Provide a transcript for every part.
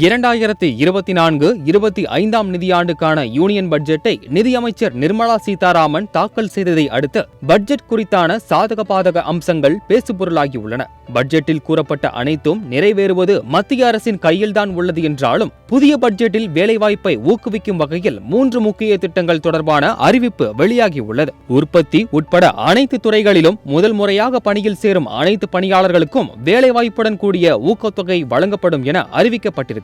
2024-25 நிதியாண்டுக்கான யூனியன் பட்ஜெட்டை நிதியமைச்சர் நிர்மலா சீதாராமன் தாக்கல் செய்ததை அடுத்து பட்ஜெட் குறித்தான சாதக பாதக அம்சங்கள் பேசுபொருளாகியுள்ளன. பட்ஜெட்டில் கூறப்பட்ட அனைத்தும் நிறைவேறுவது மத்திய அரசின் கையில்தான் உள்ளது என்றாலும் புதிய பட்ஜெட்டில் வேலைவாய்ப்பை ஊக்குவிக்கும் வகையில் 3 முக்கிய திட்டங்கள் தொடர்பான அறிவிப்பு வெளியாகியுள்ளது. உற்பத்தி உட்பட அனைத்து துறைகளிலும் முதல் முறையாக பணியில் சேரும் அனைத்து பணியாளர்களுக்கும் வேலைவாய்ப்புடன் கூடிய ஊக்கத்தொகை வழங்கப்படும் என அறிவிக்கப்பட்டிருக்கிறது.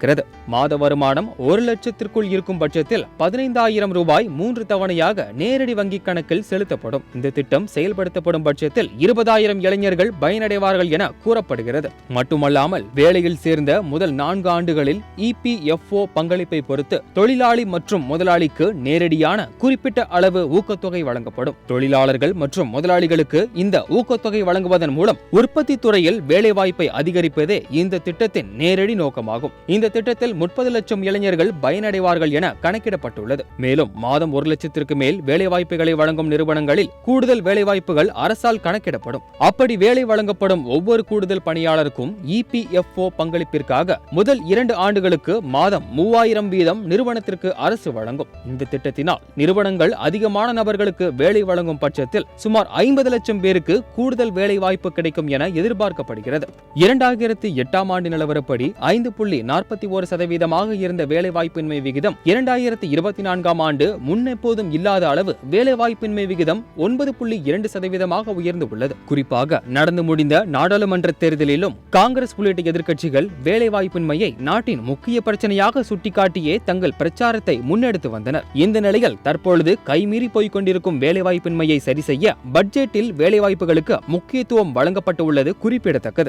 மாத வருமானம் 1 லட்சத்திற்குள் இருக்கும் பட்சத்தில் 15,000 ரூபாய் 3 தவணையாக நேரடி வங்கிக் கணக்கில் செலுத்தப்படும். இந்த திட்டம் செயல்படுத்தப்படும் பட்சத்தில் 20,000 இளைஞர்கள் பயனடைவார்கள் என கூறப்படுகிறது. மட்டுமல்லாமல் வேலையில் சேர்ந்த முதல் 4 ஆண்டுகளில் EPFO பங்களிப்பை பொறுத்து தொழிலாளி மற்றும் முதலாளிக்கு நேரடியான குறிப்பிட்ட அளவு ஊக்கத்தொகை வழங்கப்படும். தொழிலாளர்கள் மற்றும் முதலாளிகளுக்கு இந்த ஊக்கத்தொகை வழங்குவதன் மூலம் உற்பத்தி துறையில் வேலைவாய்ப்பை அதிகரிப்பதே இந்த திட்டத்தின் நேரடி நோக்கமாகும். இந்த திட்டத்தில் 30 லட்சம் இளைஞர்கள் பயனடைவார்கள் என கணக்கிடப்பட்டுள்ளது. மேலும் மாதம் 1 லட்சத்திற்கு மேல் வேலைவாய்ப்புகளை வழங்கும் நிறுவனங்களில் கூடுதல் வேலைவாய்ப்புகள் அரசால் கணக்கிடப்படும். அப்படி வேலை வழங்கப்படும் ஒவ்வொரு கூடுதல் பணியாளருக்கும் EPFO பங்களிப்பிற்காக முதல் 2 ஆண்டுகளுக்கு மாதம் 3,000 வீதம் நிறுவனத்திற்கு அரசு வழங்கும். இந்த திட்டத்தினால் நிறுவனங்கள் அதிகமான நபர்களுக்கு வேலை வழங்கும் பட்சத்தில் சுமார் 50 லட்சம் பேருக்கு கூடுதல் வேலை வாய்ப்பு கிடைக்கும் என எதிர்பார்க்கப்படுகிறது. 2008 ஆண்டு நிலவரப்படி 5.41% இருந்த வேலைவாய்ப்பின்மை விகிதம் 2024 ஆண்டு முன்னெப்போதும் இல்லாத அளவு வேலைவாய்ப்பின்மை விகிதம் 9.2% உயர்ந்துள்ளது. குறிப்பாக நடந்து முடிந்த நாடாளுமன்ற தேர்தலிலும் காங்கிரஸ் உள்ளிட்ட எதிர்க்கட்சிகள் வேலைவாய்ப்பின்மையை நாட்டின் முக்கிய பிரச்சனையாக சுட்டிக்காட்டியே தங்கள் பிரச்சாரத்தை முன்னெடுத்து வந்தனர். இந்த நிலையில் தற்பொழுது கைமீறி போய்க் கொண்டிருக்கும் வேலைவாய்ப்பின்மையை சரி செய்ய பட்ஜெட்டில் வேலைவாய்ப்புகளுக்கு முக்கியத்துவம் வழங்கப்பட்டுள்ளது குறிப்பிடத்தக்கது.